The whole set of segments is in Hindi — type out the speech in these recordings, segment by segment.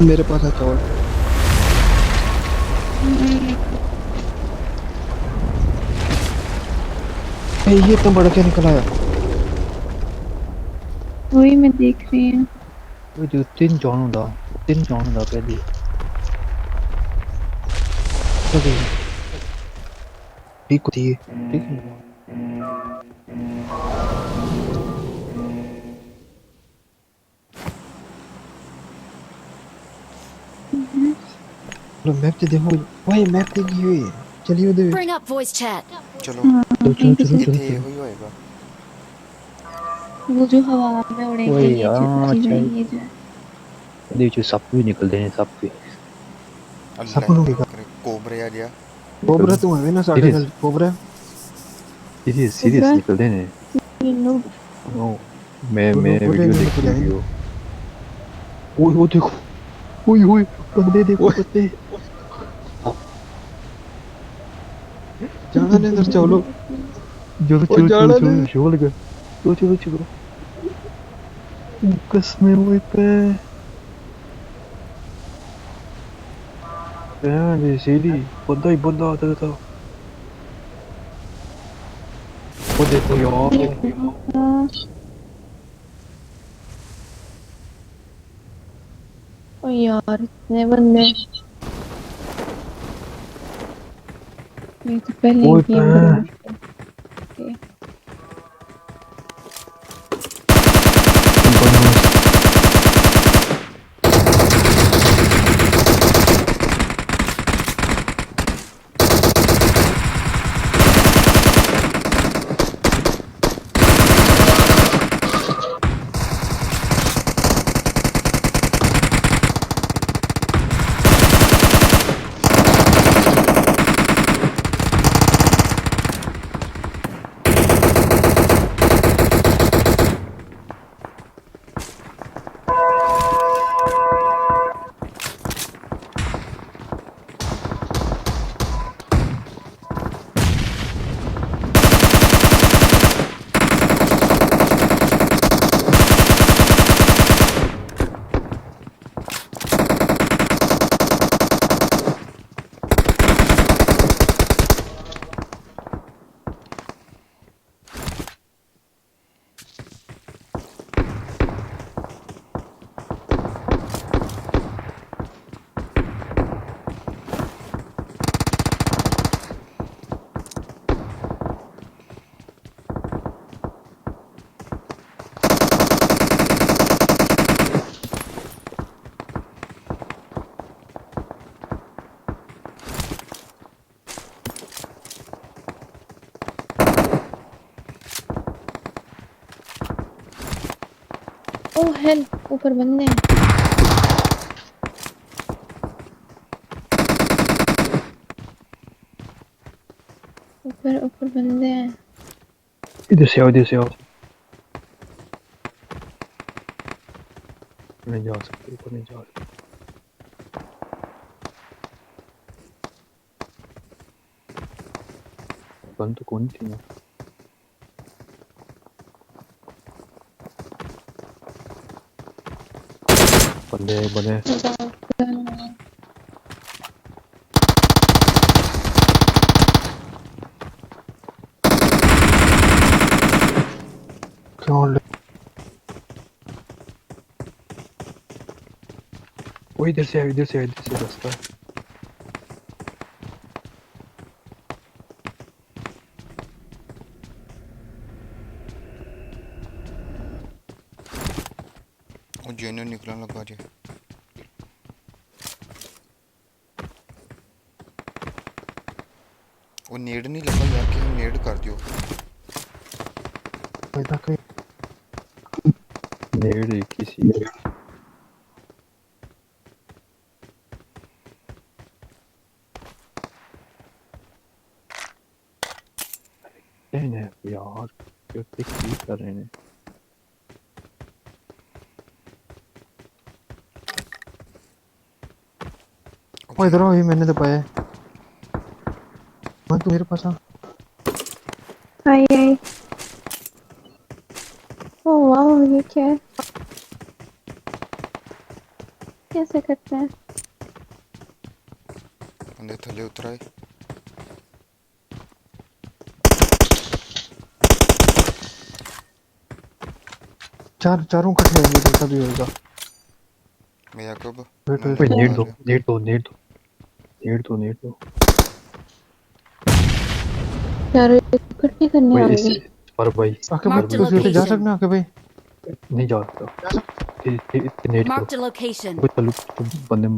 मेरे पास है चौल। ये इतना बड़ा क्या निकला है? वही मैं देख रही हूँ। वो जो तीन जॉन होता पहले। चलो ठीक होती है। ठीक है। चलो मैप से देखो। भाई मैप पे की हुई है। चलिए उधर। Bring up voice chat. चलो हाँ चलो चलो कहीं पे चलो से चलो इतने चलो। हुई होएगा। वो जो हवा में उड़ेंगे वही ये चीज है अच्छा। ये जो है। देखो सब भी निकलते हैं सब भी। अल्लाह सपनों ना की करे कोबरे आ गया। कोबरा निकलते तो है ना साढ़े सीरियस नाल कोबरा। सीरियस उबरा निकलते हैं। नो। ओ, मैं बोले वीडियो नहीं देखी निकले हैं। वीडियो। ओए ओ देखो। ओए ओए बंदे देखो ओए बंदे। जाना नहीं इधर चलो। चलो ओ चलो चलो जाना चलो नहीं। शो लगा। चलो चलो चलो। कसम है वो पे। यार सीधी बंदा आता था। वो देखो यार। ओ यार इतने बंदे। ये तो पहले ही ओए पे। गेम बड़ी मुश्किल है। बस ओ हेल्प ऊपर बंदे हैं। ऊपर ऊपर बंदे हैं। इधर से आओ। नहीं जा सकते ऊपर नहीं जा सकते। बंद तो कौन थी ना। बंदे बंदे। क्या हो वो इधर से रास्ता है। वो जेन्यू निकलने लगा जी। वो नेड नहीं लगा यार कि नेड कर दियो। रहा है? नेड़ किसी नहीं यार करते की कर रहे हैं। ओ ओके। इधर आओ ये मैंने तो पाया है। मैं तू मेरे पास आ। आई आई। ओ वाह ये क्या है। कैसे कैसे करते हैं? बंदे थले उतर आए। चारों इकट्ठे होंगे तो तभी होगा। मैं याकूब वेट मैं वेट कोई नेट नेट मार दो, रहा हूँ। नेट दो, नेट दो, नेट दो, नेट दो। चारों इकट्ठे करने कोई इस होंगे। पर भाई, आके भाई पर Marked a भाई तो सीधे जा location. सकते हैं आके भाई। नहीं जा सकता। नेट दो। Marked a location. कोई चलो तो बंदे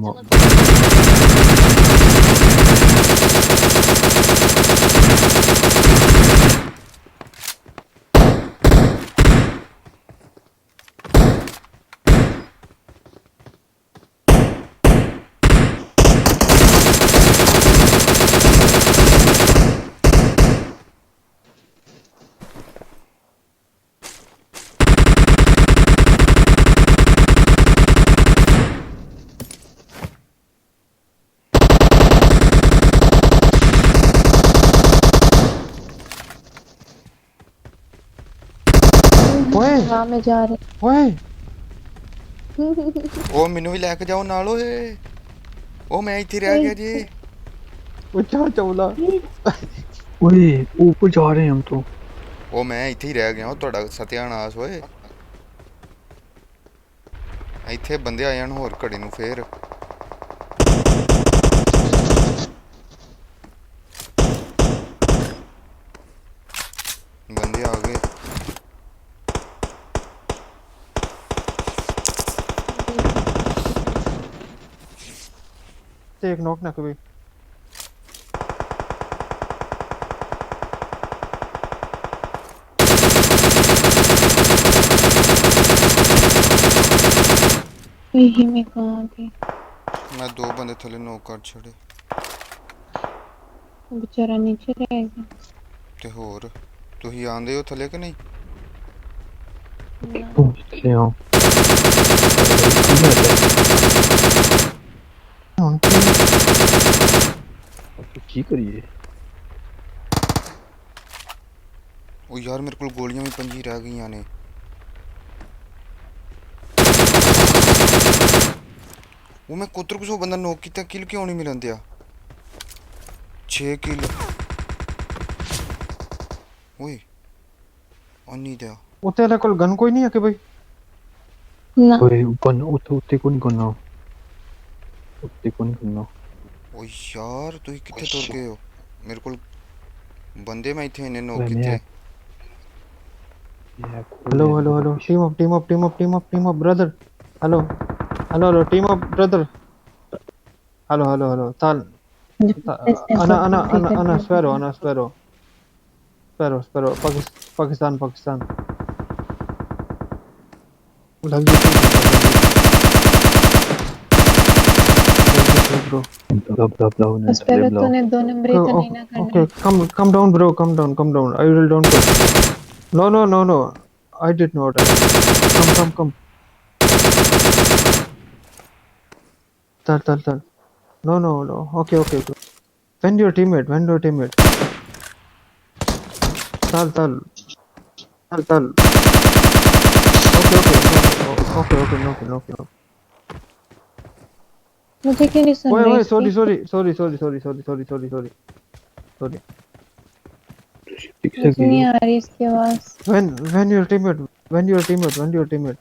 ओए हवा में जा रहे। ओए ਉਹ ਮੈਨੂੰ ਵੀ ਲੈ ਕੇ ਜਾਓ ਨਾਲ ਓਏ। ਉਹ ਮੈਂ ਇੱਥੇ ਰਹਿ ਗਿਆ ਜੀ। वो क्या चौला। ओए ऊपर जा रहे हैं हम तो। ਉਹ ਮੈਂ ਇੱਥੇ ਹੀ ਰਹਿ ਗਿਆ। ਉਹ ਤੁਹਾਡਾ ਸਤਿਆਨਾਸ਼ ਓਏ। ਇੱਥੇ ਬੰਦੇ ਆ ਜਾਣ ਹੋਰ ਘੜੀ ਨੂੰ ਫੇਰ। ਬੰਦੇ ਆ ਗਏ। एक नॉक ना कभी। यही में कहाँ गए? ਮੈਂ ਦੋ ਬੰਦੇ ਥੱਲੇ ਨੋਕ ਕਰ ਛੜੇ। बेचारा नीचे रह गया। ਤੇ ਹੋਰ ਤੁਸੀਂ ਆਂਦੇ ਹੋ ਥੱਲੇ ਕਿ ਨਹੀਂ? ना। तुम इसलिए आओ। तो की करिए। ਉਹ ਯਾਰ ਮੇਰੇ ਕੋਲ ਗੋਲੀਆਂ ਵੀ 5 ਰਹਿ ਗਈਆਂ ਨੇ। ਉਹ ਮੈਂ ਕੁੱਤਰ ਕੁਸੋਂ ਬੰਦਾ ਨੋਕ ਕੀਤਾ ਕਿਲ ਕਿਉਂ ਨਹੀਂ ਮਿਲਣ ਦਿਆ? 6 ਕਿਲ ਓਏ ਅੰਨੀ ਦਿਆ। वो तेरे को गन कोई नहीं है कि भाई। ना। ओए गन उत्ते को नहीं करना, उत्ते को नहीं करना। ਓ ਯਾਰ ਤੁਸੀਂ ਕਿੱਥੇ ਤੁਰ ਗਏ ਹੋ? ਮੇਰੇ ਕੋਲ ਬੰਦੇ ਮੈਂ ਇੱਥੇ ਇਹਨੇ ਨੋਕ मैं ਕੀਤੇ। Hello hello hello team up team up team up team up team up brother. Hello hello hello team up brother. Hello hello hello ताल अना स्पैरो स्पैरो पाकिस्तान पाकिस्तान लग ब्रो। स्पेरो तूने 2 नंबर ही तो नहीं ना करना Okay, है। come down, bro. Come down. I will down. No. I did not. Come. Tal. No. Okay. When your teammate. Tal. Okay. No. मुझे क्यों नहीं सुन रही Wait. इसकी? Sorry. मुझे नहीं आ रही इसकी आवाज। When your teammate.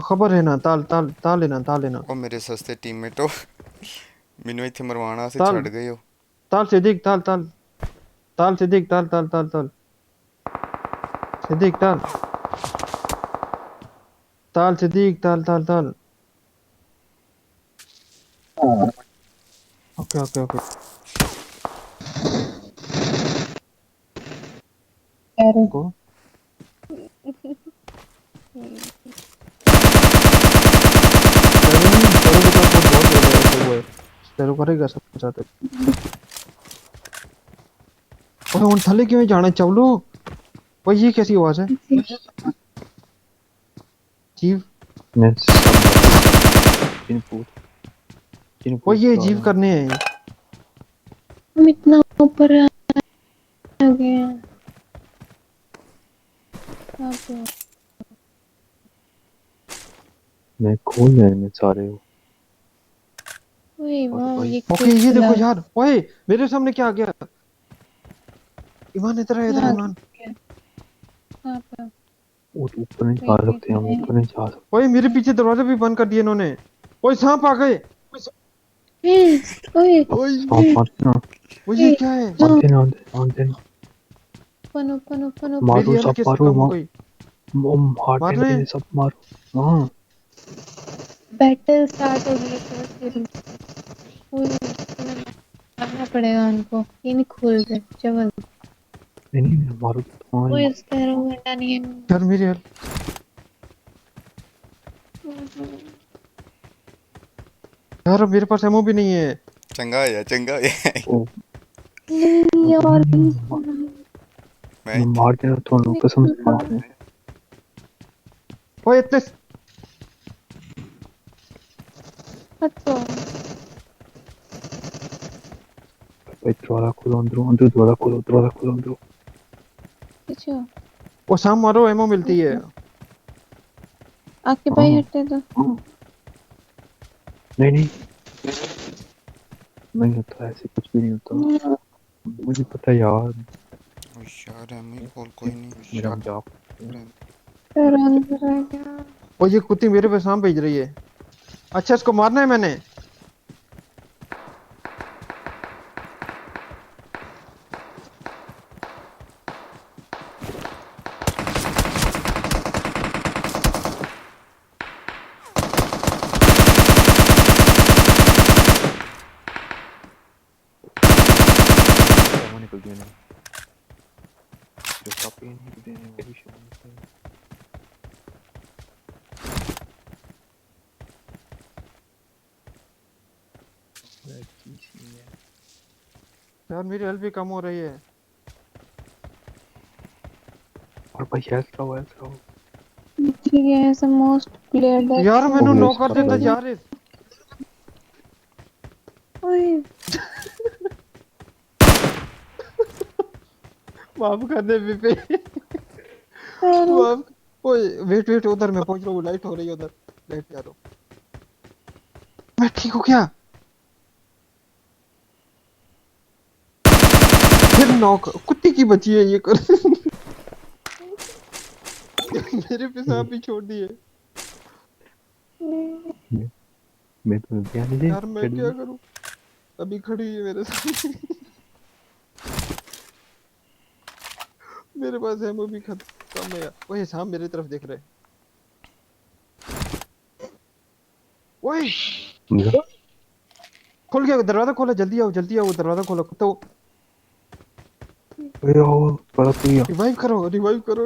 खबर है ना ताल लेना ਉਹ ਮੇਰੇ ਸਸਤੇ ਟੀਮਮੇਟ ਹੋ। ਮੈਨੂੰ ਇੱਥੇ ਮਰਵਾਉਣ ਵਾਸਤੇ ਤਾਲ। ਛੱਡ ਗਏ ਹੋ। ताल सिद्दीक ताल सिद्दीक ताल सिद्दीक ताल सिद्दीक ताल ओके पैरों को तेरे करेगा सब चाहते। ओए उन थले क्यों जाना चावलो? ओए ये कैसी आवाज है? जीव ओए ये जीव करने हैं। हम इतना ऊपर आ गए हैं। अब मैं खोल रहे हैं सारे वो। ओए और वाह भाई ये ओके ये खुला देखो यार, ओए मेरे सामने क्या आ गया। ईमान इधर है, इधर है हाँ ईमान। हाँ पे वो तो ऊपर नहीं जा वेट वेट सकते, हम ऊपर नहीं जा सकते। ओए मेरे पीछे दरवाजा भी बंद कर दिए इन्होंने। ओए सांप आ गए। ओए ओए सांप मारते ना, वो ये क्या है। नो आंधे ना आंधे आंधे ना। ओपन ओपन ओपन ओपन मेरी मारो हेल्थ सब कैसे मारो कम हो गई। वो मारने मार रहे लगे हैं। सब मारो। हाँ बैटल स्टार्ट हो गई तो ओए तुम्हें मारना पड़ेगा उनको, ये नहीं खोल रहे चवल। नहीं नहीं नहीं, मारो तो तुम्हारे ओए मारो। इसका रोंगटा नहीं है। यार मेरी हेल्थ, यार अब मेरे पास एमओ भी नहीं है। चंगा है चंगा है। ओ नहीं यार मैं मैं मार देना तो कसम से मार देना। ओए इतने हटो भाई दरवाजा खोलो, अंदर अंदर दरवाजा खोलो, दरवाजा खोलो अंदर। पीछे हो। वो सांप मारो एमओ मिलती है। आपके भाई हाँ हटते तो नहीं नहीं नहीं होता, ऐसे कुछ भी नहीं होता। मुझे पता है यार। ओ यार एम खोल कोई मेरा नहीं। मजाक। फिर अंदर आ गया। ओ ये कुत्ती मेरे पे सांप भेज रही है। अच्छा इसको मारना है मैंने। शर्मा निकल दिया नहीं, जो कापी निकल दिया नहीं वो भी शर्मा निकल दिया। की सीन है। यार मेरी हेल्थ भी कम हो रही है। और भाई हेल्थ रहो, हेल्थ रहो। ठीक है ऐसा मोस्ट प्लेयर यार दैट मैंने ओह नो यस कर पता देता है। यार। ओए माफ कर दे बीपी। यार माफ। ओए वेट वेट, उधर मैं पहुंच रहा हूँ, लाइट हो रही है उधर। लाइट पे आ रहा हूँ। मैं ठीक हूँ क्या। फिर नॉक, कुत्ती की बची है ये कर। मेरे पे सांप भी छोड़ दिए। मैं तो गया नहीं दे यार मैं खड़ी क्या है। करूँ। अभी खड़ी है मेरे सामने। मेरे पास एमओ भी खत्म है यार। ओए सांप मेरी तरफ देख रहे हैं। ओए समझा? खुल गया दरवाजा, खोला जल्दी आओ वो दरवाजा खोलो तो। अरे ओ बड़ा तू रिवाइव करो रिवाइव करो।